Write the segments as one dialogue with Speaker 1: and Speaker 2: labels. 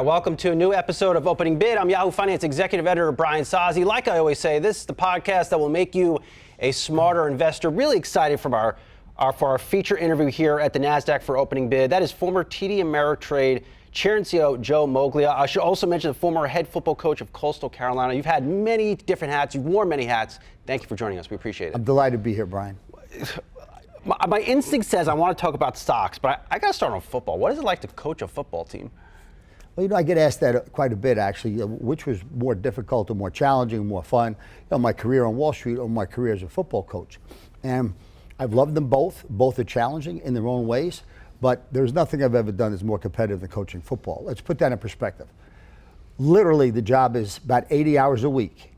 Speaker 1: right, welcome to a new episode of Opening Bid. I'm Yahoo Finance Executive Editor Brian Sozzi. Like I always say, this is the podcast that will make you a smarter investor. Really excited for our feature interview here at the NASDAQ for Opening Bid. That is former TD Ameritrade Chair and CEO Joe Moglia. I should also mention the former head football coach of Coastal Carolina. You've had many different hats. You've worn many hats. Thank you for joining us. We appreciate it.
Speaker 2: I'm delighted to be here, Brian.
Speaker 1: My instinct says I want to talk about stocks, but I got to start on football. What is it like to coach a football team?
Speaker 2: Well, I get asked that quite a bit, actually. Which was more difficult or more challenging, more fun? My career on Wall Street or my career as a football coach. And I've loved them both. Both are challenging in their own ways, but there's nothing I've ever done that's more competitive than coaching football. Let's put that in perspective. Literally, the job is about 80 hours a week.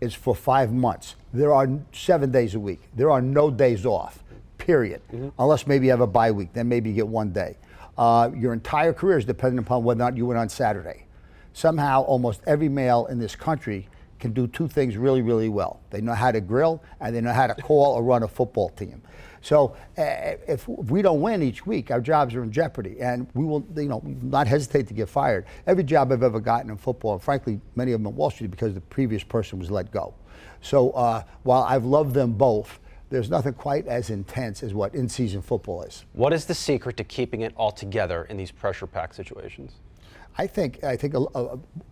Speaker 2: It's for 5 months. There are 7 days a week. There are no days off, period. Unless maybe you have a bye week, then maybe you get 1 day. Your entire career is dependent upon whether or not you win on Saturday. Somehow, almost every male in this country can do two things really, really well. They know how to grill, and they know how to call or run a football team. So if we don't win each week, our jobs are in jeopardy, and we will, not hesitate to get fired. Every job I've ever gotten in football, and frankly, many of them on Wall Street, because the previous person was let go. So while I've loved them both, there's nothing quite as intense as what in-season football is. What
Speaker 1: is the secret to keeping it all together in these pressure-packed situations?
Speaker 2: I think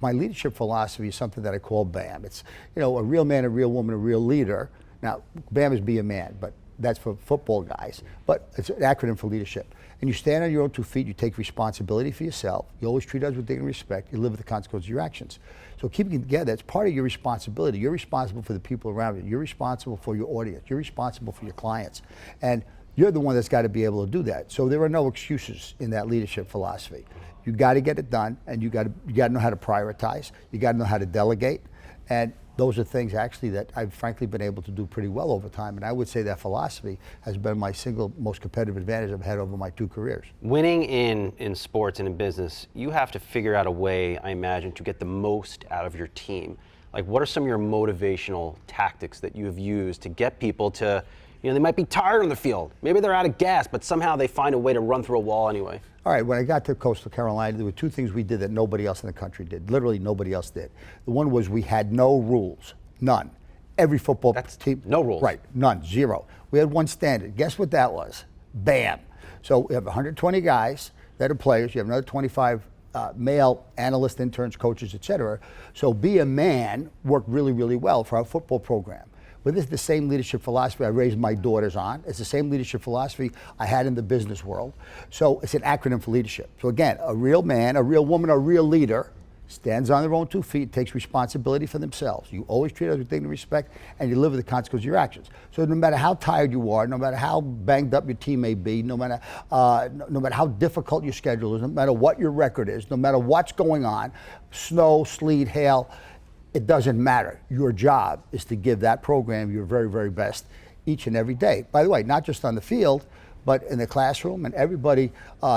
Speaker 2: my leadership philosophy is something that I call BAM. It's, a real man, a real woman, a real leader. Now, BAM is be a man, but that's for football guys. But it's an acronym for leadership. And you stand on your own 2 feet, you take responsibility for yourself, you always treat others with dignity and respect, you live with the consequences of your actions. So keeping it together, it's part of your responsibility. You're responsible for the people around you. You're responsible for your audience. You're responsible for your clients. And you're the one that's got to be able to do that. So there are no excuses in that leadership philosophy. You got to get it done, and you got to know how to prioritize. You got to know how to delegate. And those are things actually that I've frankly been able to do pretty well over time. And I would say that philosophy has been my single most competitive advantage I've had over my 2 careers.
Speaker 1: Winning in sports and in business, you have to figure out a way, I imagine, to get the most out of your team. Like, what are some of your motivational tactics that you have used to get people to, they might be tired on the field. Maybe they're out of gas, but somehow they find a way to run through a wall anyway.
Speaker 2: All right, when I got to Coastal Carolina, there were 2 things we did that nobody else in the country did. Literally nobody else did. The one was we had no rules, none. Every football team.
Speaker 1: No rules.
Speaker 2: Right, none, 0. We had one standard. Guess what that was? BAM. So we have 120 guys that are players. You have another 25 male analysts, interns, coaches, etc. So be a man worked really, really well for our football program. But this is the same leadership philosophy I raised my daughters on. It's the same leadership philosophy I had in the business world. So it's an acronym for leadership. So again, a real man, a real woman, a real leader stands on their own 2 feet, takes responsibility for themselves. You always treat others with dignity and respect, and you live with the consequences of your actions. So no matter how tired you are, no matter how banged up your team may be, no matter how difficult your schedule is, no matter what your record is, no matter what's going on, snow, sleet, hail, it doesn't matter. Your job is to give that program your very, very best each and every day. By the way, not just on the field, but in the classroom, and everybody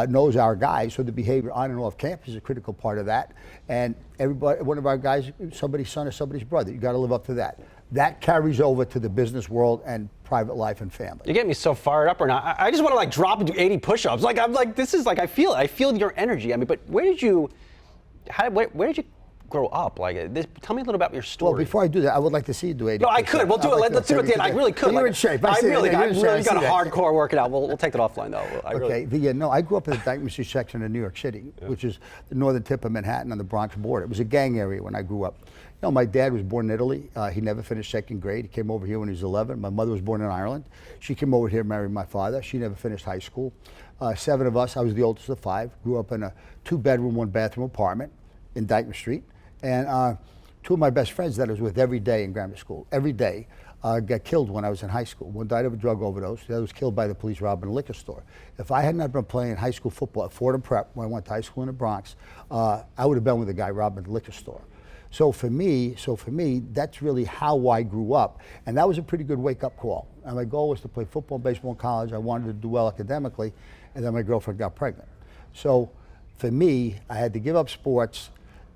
Speaker 2: knows our guys, so the behavior on and off campus is a critical part of that. And everybody, one of our guys, somebody's son or somebody's brother. You got to live up to that. That carries over to the business world and private life and family.
Speaker 1: You get me so fired up right now. I just want to drop and do 80 push-ups. I feel it. I feel your energy. I mean, but where did you grow up? Tell me a little about your story.
Speaker 2: Well, before I do that, I would like to see you do 80.
Speaker 1: No, I could. We'll do it. Let's do it at the end. I really could.
Speaker 2: You're in shape.
Speaker 1: I really got a hardcore workout. We'll take that offline, though.
Speaker 2: I grew up in the Dyke section of New York City, which is the northern tip of Manhattan on the Bronx border. It was a gang area when I grew up. My dad was born in Italy. He never finished 2nd grade. He came over here when he was 11. My mother was born in Ireland. She came over here and married my father. She never finished high school. 7 of us, I was the oldest of 5, grew up in a 2-bedroom, 1-bathroom apartment in Dyke Street. And 2 of my best friends that I was with every day in grammar school, every day, got killed when I was in high school. One died of a drug overdose. The other was killed by the police robbing a liquor store. If I had not been playing high school football at Fordham Prep when I went to high school in the Bronx, I would have been with the guy robbing the liquor store. So for me, that's really how I grew up. And that was a pretty good wake-up call. And my goal was to play football and baseball in college. I wanted to do well academically. And then my girlfriend got pregnant. So for me, I had to give up sports.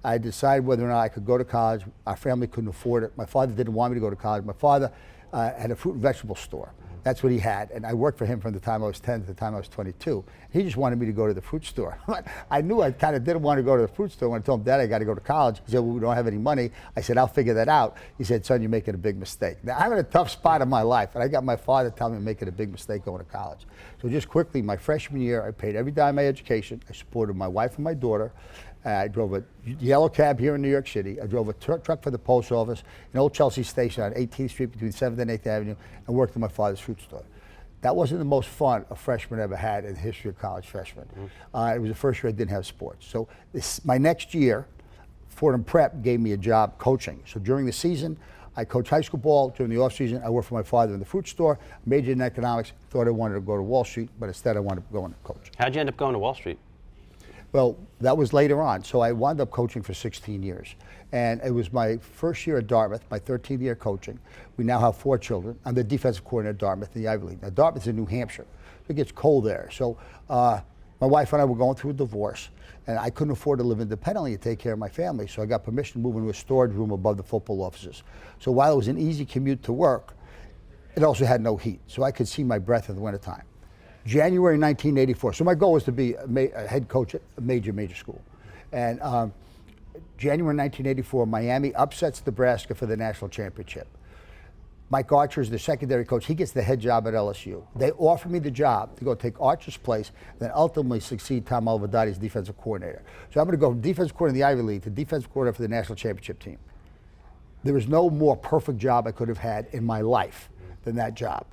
Speaker 2: I decided whether or not I could go to college. Our family couldn't afford it. My father didn't want me to go to college. My father had a fruit and vegetable store. That's what he had. And I worked for him from the time I was 10 to the time I was 22. He just wanted me to go to the fruit store. I knew I kind of didn't want to go to the fruit store. When I told him, Dad, I got to go to college, he said, well, we don't have any money. I said, I'll figure that out. He said, son, you're making a big mistake. Now, I'm in a tough spot in my life, and I got my father telling me I'm making a big mistake going to college. So just quickly, my freshman year, I paid every dime of my education. I supported my wife and my daughter. I drove a yellow cab here in New York City. I drove a truck for the post office in Old Chelsea Station on 18th Street between 7th and 8th Avenue, and worked in my father's fruit store. That wasn't the most fun a freshman ever had in the history of college freshmen. It was the first year I didn't have sports. So my next year, Fordham Prep gave me a job coaching. So during the season, I coached high school ball. During the off season, I worked for my father in the fruit store, majored in economics, thought I wanted to go to Wall Street, but instead I wanted to go and coach.
Speaker 1: How'd you end up going to Wall Street?
Speaker 2: Well, that was later on. So I wound up coaching for 16 years. And it was my first year at Dartmouth, my 13th year coaching. We now have 4 children. I'm the defensive coordinator at Dartmouth in the Ivy League. Now, Dartmouth's in New Hampshire. It gets cold there. So my wife and I were going through a divorce, and I couldn't afford to live independently and take care of my family. So I got permission to move into a storage room above the football offices. So while it was an easy commute to work, it also had no heat. So I could see my breath in the wintertime. January 1984. So my goal was to be a head coach at a major school. And January 1984, Miami upsets Nebraska for the national championship. Mike Archer is the secondary coach. He gets the head job at LSU. They offer me the job to go take Archer's place and then ultimately succeed Tom Alvadati as defensive coordinator. So I'm going to go from defensive coordinator in the Ivy League to defensive coordinator for the national championship team. There was no more perfect job I could have had in my life than that job.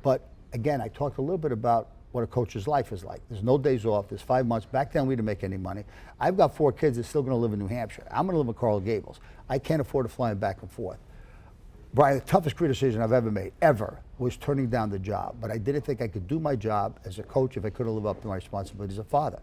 Speaker 2: But again, I talked a little bit about what a coach's life is like. There's no days off. There's 5 months. Back then, we didn't make any money. I've got 4 kids that are still going to live in New Hampshire. I'm going to live in Coral Gables. I can't afford to fly back and forth. Brian, the toughest career decision I've ever made, ever, was turning down the job. But I didn't think I could do my job as a coach if I couldn't live up to my responsibility as a father.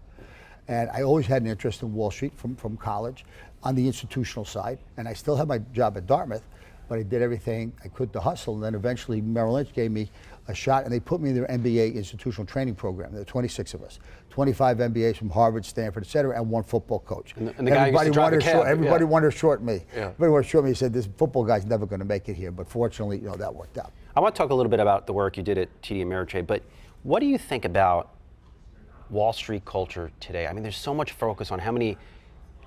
Speaker 2: And I always had an interest in Wall Street from college on the institutional side. And I still had my job at Dartmouth, but I did everything I could to hustle. And then eventually Merrill Lynch gave me a shot, and they put me in their MBA institutional training program. There were 26 of us, 25 MBAs from Harvard, Stanford, et cetera, and 1 football coach.
Speaker 1: And the guy used to drive the cab.
Speaker 2: Everybody wanted to short me.
Speaker 1: Yeah.
Speaker 2: Everybody wanted to short me. He said, this football guy's never going to make it here. But fortunately, that worked out.
Speaker 1: I want to talk a little bit about the work you did at TD Ameritrade, but what do you think about Wall Street culture today? I mean, there's so much focus on how many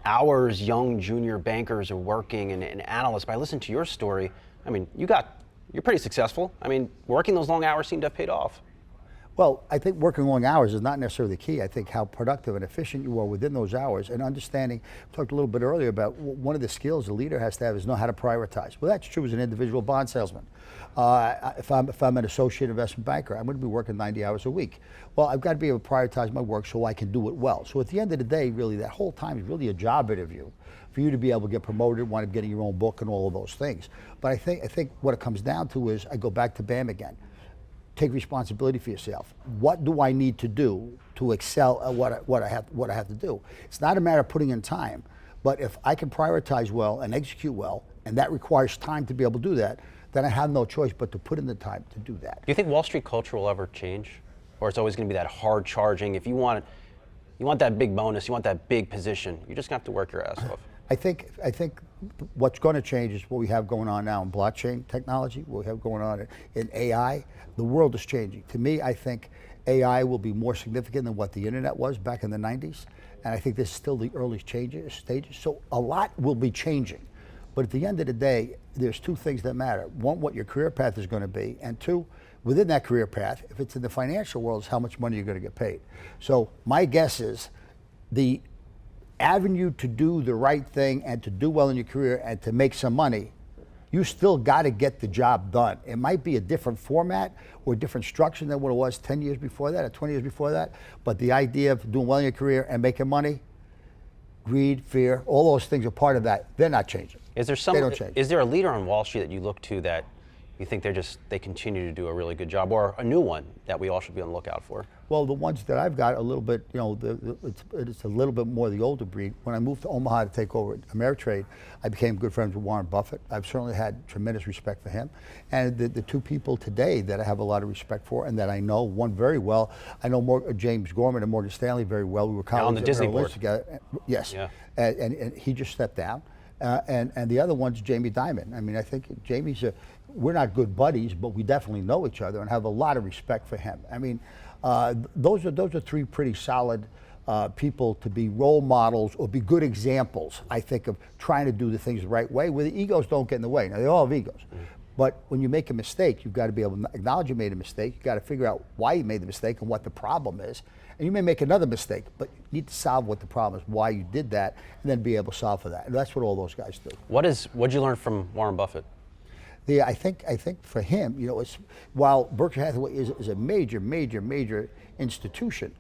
Speaker 1: hours young junior bankers are working and analysts. But I listened to your story. I mean, you're pretty successful. I mean, working those long hours seemed to have paid off.
Speaker 2: Well, I think working long hours is not necessarily the key. I think how productive and efficient you are within those hours, and understanding, we talked a little bit earlier about one of the skills a leader has to have is know how to prioritize. Well, that's true as an individual bond salesman. If I'm an associate investment banker, I'm going to be working 90 hours a week. Well, I've got to be able to prioritize my work so I can do it well. So at the end of the day, really, that whole time is really a job interview for you to be able to get promoted, wind up getting your own book and all of those things. But I think what it comes down to is, I go back to BAM again. Take responsibility for yourself. What do I need to do to excel at what I have to do? It's not a matter of putting in time, but if I can prioritize well and execute well, and that requires time to be able to do that, then I have no choice but to put in the time to do that.
Speaker 1: Do you think Wall Street culture will ever change? Or it's always going to be that hard charging? If you want that big bonus, you want that big position, you're just going to have to work your ass off.
Speaker 2: I think what's going to change is what we have going on now in blockchain technology, what we have going on in AI. The world is changing. To me, I think AI will be more significant than what the internet was back in the 90s. And I think this is still the early stages. So a lot will be changing. But at the end of the day, there's 2 things that matter. 1, what your career path is going to be. And 2, within that career path, if it's in the financial world, is how much money you're going to get paid. So my guess is the avenue to do the right thing and to do well in your career and to make some money, you still got to get the job done. It might be a different format or a different structure than what it was 10 years before that or 20 years before that, but the idea of doing well in your career and making money, greed, fear, all those things are part of that. They're not changing. They don't change.
Speaker 1: Is there a leader on Wall Street that you look to that you think they continue to do a really good job, or a new one that we all should be on the lookout for?
Speaker 2: Well, the ones that I've got a little bit, it's a little bit more the older breed. When I moved to Omaha to take over Ameritrade, I became good friends with Warren Buffett. I've certainly had tremendous respect for him. And the 2 people today that I have a lot of respect for and that I know, one very well, I know James Gorman and Morgan Stanley very well. We were colleagues
Speaker 1: on the Disney
Speaker 2: Merrill Lynch
Speaker 1: board
Speaker 2: together. Yes.
Speaker 1: Yeah.
Speaker 2: And he just stepped down. and the other one's Jamie Dimon. I mean, I think we're not good buddies, but we definitely know each other and have a lot of respect for him. I mean, those are three pretty solid people to be role models or be good examples, I think, of trying to do the things the right way, where the egos don't get in the way. Now, they all have egos. But when you make a mistake, you've got to be able to acknowledge you made a mistake. You've got to figure out why you made the mistake and what the problem is. And you may make another mistake, but you need to solve what the problem is, why you did that, and then be able to solve for that. And that's what all those guys do.
Speaker 1: What'd you learn from Warren Buffett?
Speaker 2: I think for him, while Berkshire Hathaway is a major institution,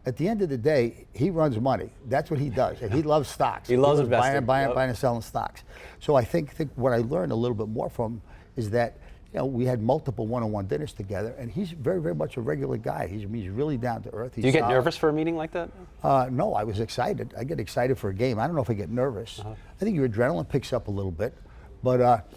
Speaker 2: at the end of the day, he runs money. That's what he does. And he loves stocks.
Speaker 1: He loves investing.
Speaker 2: Buying and selling stocks. So I think what I learned a little bit more from him is that we had multiple one-on-one dinners together, and he's very, very much a regular guy. He's really down to earth.
Speaker 1: Do you get nervous for a meeting like that?
Speaker 2: No, I was excited. I get excited for a game. I don't know if I get nervous. I think your adrenaline picks up a little bit, but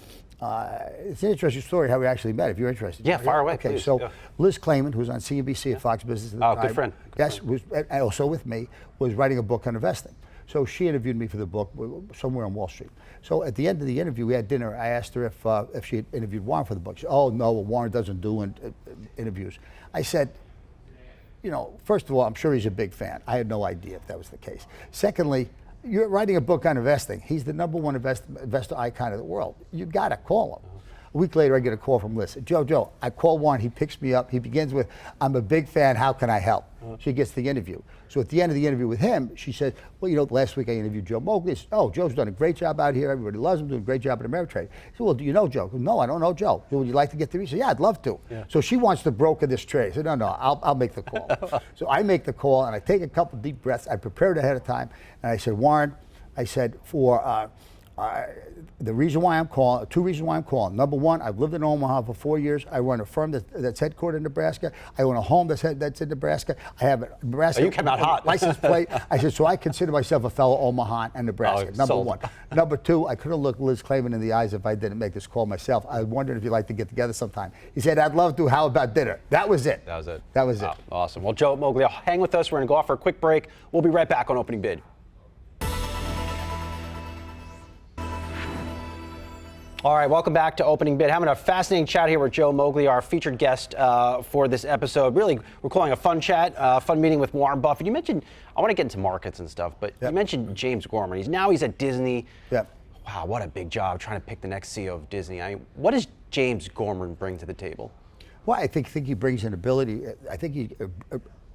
Speaker 2: it's an interesting story how we actually met, if you're interested.
Speaker 1: Yeah, fire away,
Speaker 2: Okay,
Speaker 1: please.
Speaker 2: so
Speaker 1: Yeah.
Speaker 2: Liz Clayman, who's on CNBC at Fox Business at the time.
Speaker 1: Good friend.
Speaker 2: Yes, and also with me, was writing a book on investing. So she interviewed me for the book somewhere on Wall Street. So at the end of the interview, we had dinner. I asked her if she had interviewed Warren for the book. She said, "Oh, no, Warren doesn't do interviews." I said, first of all, I'm sure he's a big fan. I had no idea if that was the case. Secondly, you're writing a book on investing. He's the number one investor icon of the world. You got to call him. A week later, I get a call from Liz. Joe, I call Warren. He picks me up. He begins with, "I'm a big fan. How can I help?" She gets the interview. So at the end of the interview with him, she said, "Well, last week I interviewed Joe Moglia." Said, "Oh, Joe's done a great job out here. Everybody loves him. Doing a great job at Ameritrade." He said, "Well, do you know Joe?" "No, I don't know Joe." "So would you like to get the research?" "Yeah, I'd love to." Yeah. So she wants to broker this trade. I said, "No, I'll make the call." So I make the call, and I take a couple deep breaths. I prepared ahead of time, and I said, "Warren," I said, for the reason why I'm calling, two reasons why I'm calling. Number one, I've lived in Omaha for 4 years. I run a firm that's headquartered in Nebraska. I own a home that's in Nebraska. I have a Nebraska
Speaker 1: you came out hot.
Speaker 2: license plate. I said, so I consider myself a fellow Omahan and Nebraska. Number
Speaker 1: sold.
Speaker 2: one. Number two, I could have looked Liz Clayman in the eyes if I didn't make this call myself. I wondered if you'd like to get together sometime. He said, "I'd love to. How about dinner?" That was it.
Speaker 1: That was it.
Speaker 2: That was it.
Speaker 1: Awesome. Well, Joe Moglia, hang with us. We're going to go off for a quick break. We'll be right back on Opening Bid. All right, welcome back to Opening Bid. Having a fascinating chat here with Joe Moglia, our featured guest for this episode. Really, we're calling a fun chat, fun meeting with Warren Buffett. You mentioned, I want to get into markets and stuff, but you mentioned James Gorman. He's at Disney.
Speaker 2: Yep.
Speaker 1: Wow, what a big job trying to pick the next CEO of Disney. I mean, what does James Gorman bring to the table?
Speaker 2: Well, I think he brings an ability. I think he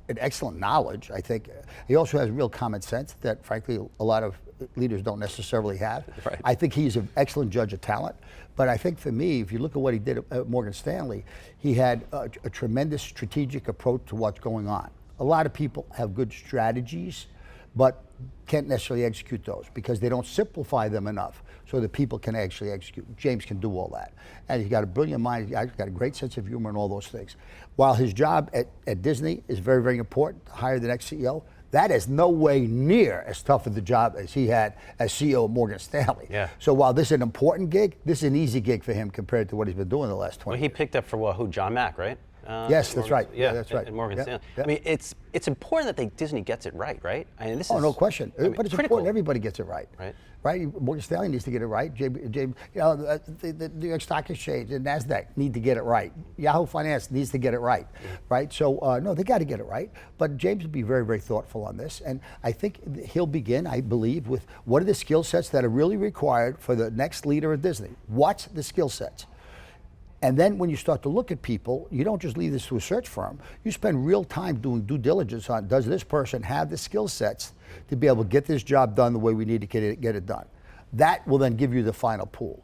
Speaker 2: an excellent knowledge. I think he also has real common sense that, frankly, a lot of leaders don't necessarily have.
Speaker 1: Right.
Speaker 2: I think he's an excellent judge of talent. But I think for me, if you look at what he did at Morgan Stanley, he had a tremendous strategic approach to what's going on. A lot of people have good strategies, but can't necessarily execute those because they don't simplify them enough so that people can actually execute. James can do all that. And he's got a brilliant mind. He's got a great sense of humor and all those things. While his job at Disney is very, very important to hire the next CEO, that is no way near as tough of the job as he had as CEO of Morgan Stanley.
Speaker 1: Yeah.
Speaker 2: So while this is an important gig, this is an easy gig for him compared to what he's been doing the last 20
Speaker 1: Well, he picked up for who? John Mack, right?
Speaker 2: Yes, that's right.
Speaker 1: Yeah,
Speaker 2: that's right.
Speaker 1: And Morgan
Speaker 2: Yeah,
Speaker 1: Stanley.
Speaker 2: yeah.
Speaker 1: I mean, it's important that Disney gets it right? I mean, this is
Speaker 2: no question.
Speaker 1: I mean,
Speaker 2: But it's
Speaker 1: critical.
Speaker 2: important everybody gets it right. Right? Morgan Stanley needs to get it right. The New York Stock Exchange and NASDAQ need to get it right. Yahoo Finance needs to get it right. Right? So, no, they got to get it right. But James will be very, very thoughtful on this. And I think he'll begin, I believe, with what are the skill sets that are really required for the next leader of Disney? What's the skill sets? And then when you start to look at people, you don't just leave this to a search firm. You spend real time doing due diligence on, does this person have the skill sets to be able to get this job done the way we need to get it done? That will then give you the final pool.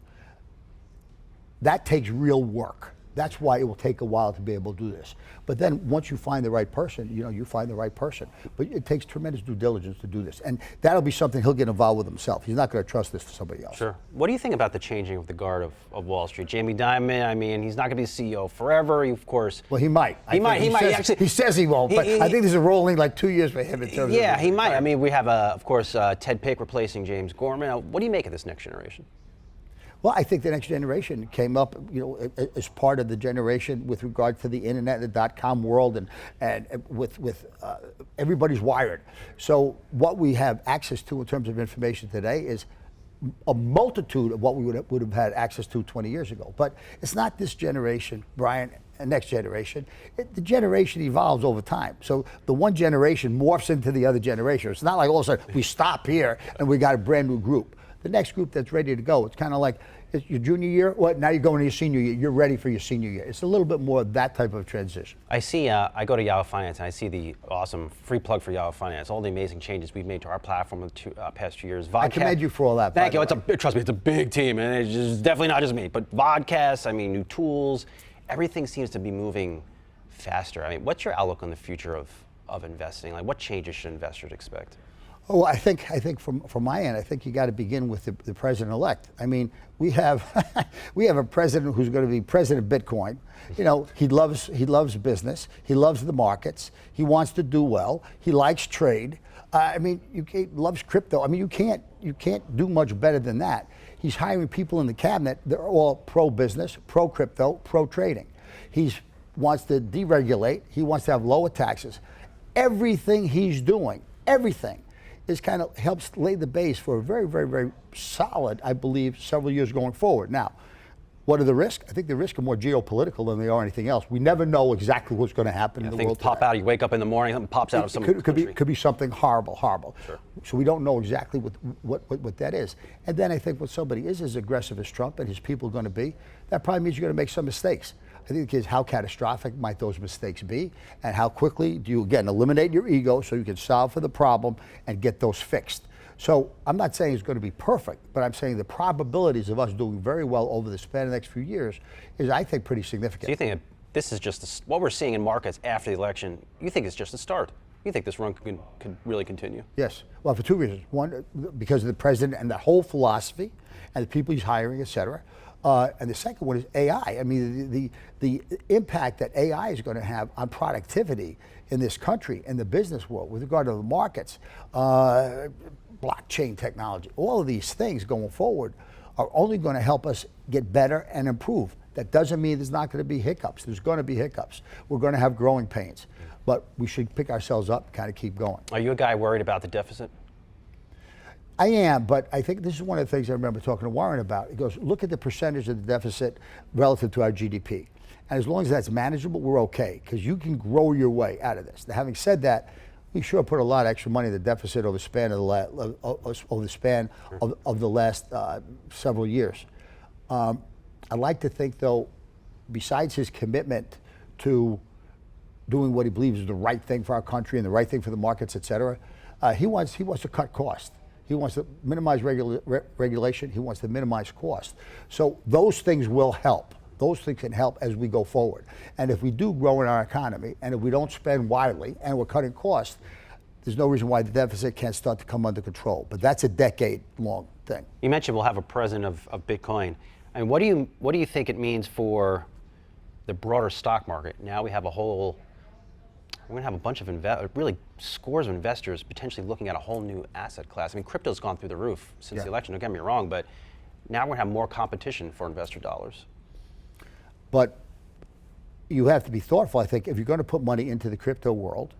Speaker 2: That takes real work. That's why it will take a while to be able to do this. But then once you find the right person, you find the right person. But it takes tremendous due diligence to do this. And that'll be something he'll get involved with himself. He's not going to trust this to somebody else.
Speaker 1: Sure. What do you think about the changing of the guard of Wall Street? Jamie Dimon, I mean, he's not going to be the CEO forever, of course.
Speaker 2: Well, he might. He says he won't, but I think there's a rolling like 2 years for him in terms of...
Speaker 1: Yeah, he might. I mean, we have, of course, Ted Pick replacing James Gorman. What do you make of this next generation?
Speaker 2: Well, I think the next generation came up, as part of the generation with regard to the internet, the .com world, and with everybody's wired. So what we have access to in terms of information today is a multitude of what we would have had access to 20 years ago. But it's not this generation, Brian, and next generation. The generation evolves over time. So the one generation morphs into the other generation. It's not like all of a sudden we stop here and we got a brand new group. The next group that's ready to go, it's kind of like it's your junior year, now you're going to your senior year. You're ready for your senior year. It's a little bit more of that type of transition.
Speaker 1: I see, I go to Yahoo Finance and I see the awesome free plug for Yahoo Finance, all the amazing changes we've made to our platform in the past 2 years.
Speaker 2: I commend you for all that.
Speaker 1: Thank you. Trust me, it's a big team, and it's just definitely not just me. But vodcasts, I mean, new tools, everything seems to be moving faster. I mean, what's your outlook on the future of investing? Like, what changes should investors expect?
Speaker 2: Oh, I think from my end, I think you got to begin with the president-elect. I mean, we have a president who's going to be president of Bitcoin. You know, he loves business. He loves the markets. He wants to do well. He likes trade. I mean, loves crypto. I mean, you can't do much better than that. He's hiring people in the cabinet. They're all pro-business, pro-crypto, pro-trading. He wants to deregulate. He wants to have lower taxes. Everything he's doing, everything, is kind of helps lay the base for a very, very, very solid, I believe, several years going forward. Now, what are the risks? I think the risks are more geopolitical than they are anything else. We never know exactly what's going to happen in the world.
Speaker 1: Things pop out. You wake up in the morning, something pops out of some country.
Speaker 2: Could be something horrible.
Speaker 1: Sure.
Speaker 2: So we don't know exactly what that is. And then I think when somebody is as aggressive as Trump and his people are going to be, that probably means you're going to make some mistakes. I think the key is how catastrophic might those mistakes be, and how quickly do you, again, eliminate your ego so you can solve for the problem and get those fixed. So I'm not saying it's going to be perfect, but I'm saying the probabilities of us doing very well over the span of the next few years is, I think, pretty significant.
Speaker 1: So you think this is just what we're seeing in markets after the election, you think it's just the start? You think this run could really continue?
Speaker 2: Yes. Well, for two reasons. One, because of the president and the whole philosophy and the people he's hiring, et cetera. And the second one is AI. I mean, the impact that AI is going to have on productivity in this country and the business world with regard to the markets, blockchain technology, all of these things going forward are only going to help us get better and improve. That doesn't mean there's not going to be hiccups. There's going to be hiccups. We're going to have growing pains. But we should pick ourselves up and kind of keep going.
Speaker 1: Are you a guy worried about the deficit?
Speaker 2: I am, but I think this is one of the things I remember talking to Warren about. He goes, look at the percentage of the deficit relative to our GDP. And as long as that's manageable, we're okay, because you can grow your way out of this. Now, having said that, we sure put a lot of extra money in the deficit over the span of the last several years. I'd like to think, though, besides his commitment to doing what he believes is the right thing for our country and the right thing for the markets, et cetera, he wants to cut costs. He wants to minimize regulation. He wants to minimize cost. So those things will help. Those things can help as we go forward. And if we do grow in our economy, and if we don't spend widely, and we're cutting costs, there's no reason why the deficit can't start to come under control. But that's a decade-long thing.
Speaker 1: You mentioned we'll have a president of Bitcoin. I mean, what do you think it means for the broader stock market? Now we have we're going to have a bunch of really scores of investors potentially looking at a whole new asset class. I mean, crypto's gone through the roof since the election, don't get me wrong, but now we're going to have more competition for investor dollars.
Speaker 2: But you have to be thoughtful, I think, if you're going to put money into the crypto world.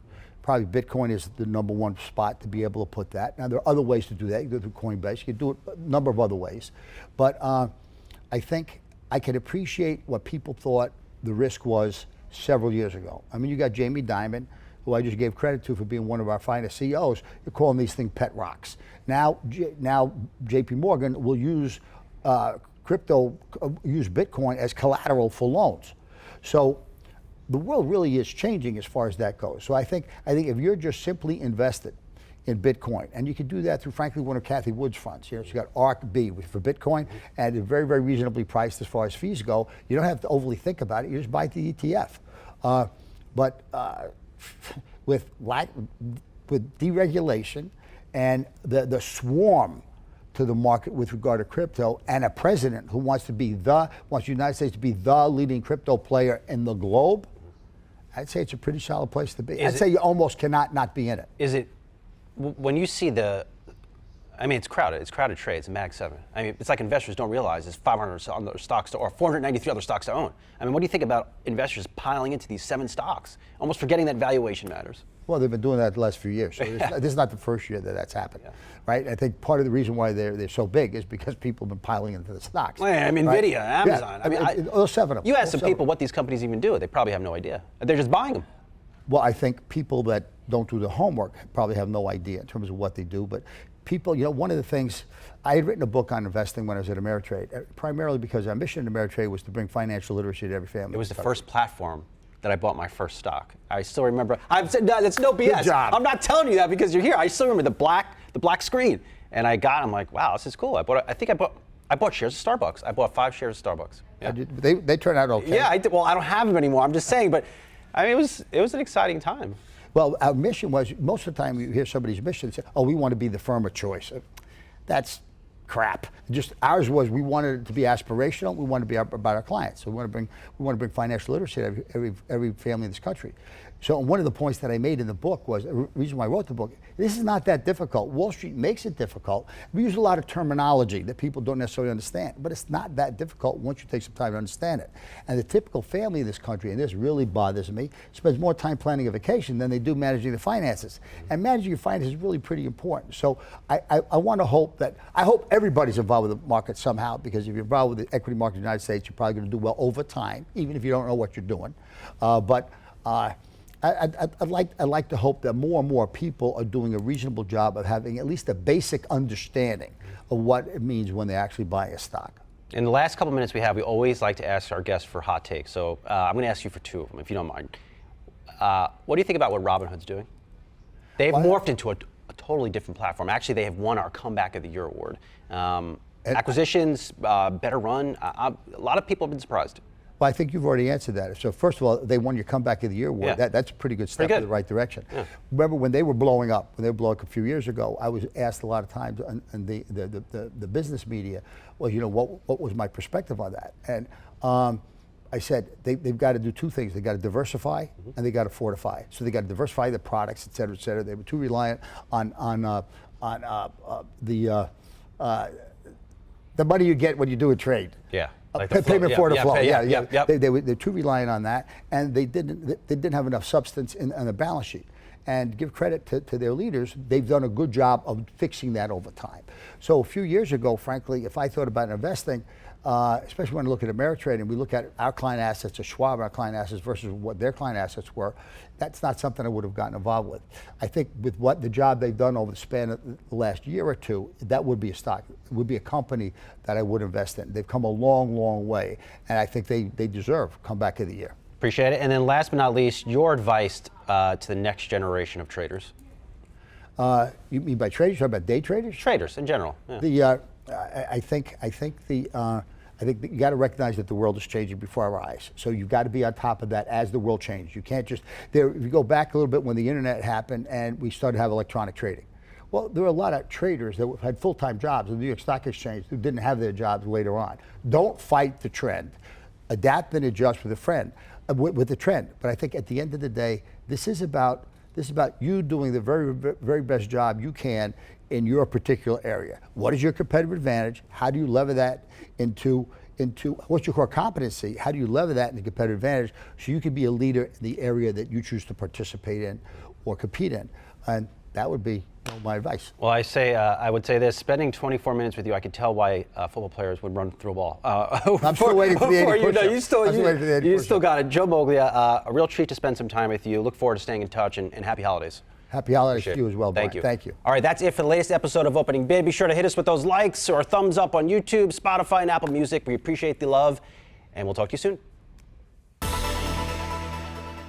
Speaker 2: Probably Bitcoin is the #1 spot to be able to put that. Now, there are other ways to do that. You can do it through Coinbase. You can do it a number of other ways. But I think I can appreciate what people thought the risk was several years ago. I mean, you got Jamie Dimon, who I just gave credit to for being one of our finest CEOs. You're calling these things pet rocks. Now J.P. Morgan will use use Bitcoin as collateral for loans. So the world really is changing as far as that goes. So I think if you're just simply invested in Bitcoin, and you can do that through, frankly, one of Cathie Wood's funds. You know, she's got ARC-B for Bitcoin, and it's very, very reasonably priced as far as fees go. You don't have to overly think about it. You just buy the ETF. But with deregulation and the swarm to the market with regard to crypto, and a president who wants the United States to be the leading crypto player in the globe, I'd say it's a pretty solid place to be. I'd say you almost cannot not be in it.
Speaker 1: Is it, when you see I mean, it's crowded. It's crowded trades, Mag 7. I mean, it's like investors don't realize there's 500 other stocks or 493 other stocks to own. I mean, what do you think about investors piling into these 7 stocks, almost forgetting that valuation matters?
Speaker 2: Well, they've been doing that the last few years. So this is not the first year that that's happened, right? I think part of the reason why they're so big is because people have been piling into the stocks.
Speaker 1: Well, I mean,
Speaker 2: right?
Speaker 1: Nvidia, Amazon.
Speaker 2: Yeah, I mean, all 7 of them.
Speaker 1: You ask some people what these companies even do. They probably have no idea. They're just buying them.
Speaker 2: Well, I think people that don't do the homework probably have no idea in terms of what they do. But people, one of the things, I had written a book on investing when I was at Ameritrade, primarily because our mission at Ameritrade was to bring financial literacy to every family.
Speaker 1: It was the first platform that I bought my first stock. I still remember. I've said no, that's no BS.
Speaker 2: Good job.
Speaker 1: I'm not telling you that because you're here. I still remember the black screen, and I'm like, wow, this is cool. I bought shares of Starbucks. I bought 5 shares of Starbucks. Yeah.
Speaker 2: They turned out okay.
Speaker 1: Yeah, I did. Well, I don't have them anymore. I'm just saying, but I mean, it was an exciting time.
Speaker 2: Well, our mission was, most of the time you hear somebody's mission, say, oh, we want to be the firm of choice. That's crap. Just ours was, we wanted it to be aspirational. We wanted to be about our clients. So we want to bring financial literacy to every family in this country. So one of the points that I made in the book was, the reason why I wrote the book, this is not that difficult. Wall Street makes it difficult. We use a lot of terminology that people don't necessarily understand, but it's not that difficult once you take some time to understand it. And the typical family in this country, and this really bothers me, spends more time planning a vacation than they do managing the finances. And managing your finances is really pretty important. So I want to hope I hope everybody's involved with the market somehow, because if you're involved with the equity market in the United States, you're probably going to do well over time, even if you don't know what you're doing. I'd like to hope that more and more people are doing a reasonable job of having at least a basic understanding of what it means when they actually buy a stock.
Speaker 1: In the last couple minutes we have, we always like to ask our guests for hot takes. So I'm going to ask you for 2 of them, if you don't mind. What do you think about what Robinhood's doing? They've morphed into a totally different platform. Actually, they have won our Comeback of the Year award. Acquisitions, better run. A lot of people have been surprised.
Speaker 2: Well, I think you've already answered that. So first of all, they won your Comeback of the Year award.
Speaker 1: Yeah.
Speaker 2: That's a pretty good step in the right direction. Yeah. Remember when they were blowing up, a few years ago, I was asked a lot of times in the business media, well, what was my perspective on that? And I said they've got to do 2 things. They've got to diversify and they got to fortify. So they got to diversify the products, et cetera, et cetera. They were too reliant on the money you get when you do a trade.
Speaker 1: Yeah. Like
Speaker 2: payment for the flow.
Speaker 1: Yep.
Speaker 2: They're too reliant on that, and they didn't have enough substance on the balance sheet. And give credit to their leaders, they've done a good job of fixing that over time. So a few years ago, frankly, if I thought about investing, especially when I look at Ameritrade and we look at our client assets, or Schwab, our client assets versus what their client assets were, that's not something I would have gotten involved with. I think with what the job they've done over the span of the last year or 2, that would be a stock. It would be a company that I would invest in. They've come a long, long way, and I think they deserve Comeback of the Year.
Speaker 1: Appreciate it. And then last but not least, your advice to the next generation of traders.
Speaker 2: You mean by traders? You're talking about day traders?
Speaker 1: Traders in general. Yeah.
Speaker 2: I think you got to recognize that the world is changing before our eyes. So you've got to be on top of that as the world changes. You can't just, if you go back a little bit when the internet happened and we started to have electronic trading. Well, there were a lot of traders that had full-time jobs in the New York Stock Exchange who didn't have their jobs later on. Don't fight the trend. Adapt and adjust with the trend. But I think at the end of the day, this is about you doing the very, very best job you can in your particular area. What is your competitive advantage? How do you lever that into what's your core competency? How do you lever that into competitive advantage so you can be a leader in the area that you choose to participate in or compete in? And that would be my advice.
Speaker 1: Well, I would say this: spending 24 minutes with you, I could tell why football players would run through a ball.
Speaker 2: I'm still waiting for the 80 push-up.
Speaker 1: You still got it. Joe Moglia, a real treat to spend some time with you. Look forward to staying in touch, and happy holidays.
Speaker 2: Happy holidays to you as well, Brian.
Speaker 1: Thank you.
Speaker 2: Thank you.
Speaker 1: All right, that's it for the latest episode of Opening Bid. Be sure to hit us with those likes or thumbs up on YouTube, Spotify, and Apple Music. We appreciate the love, and we'll talk to you soon.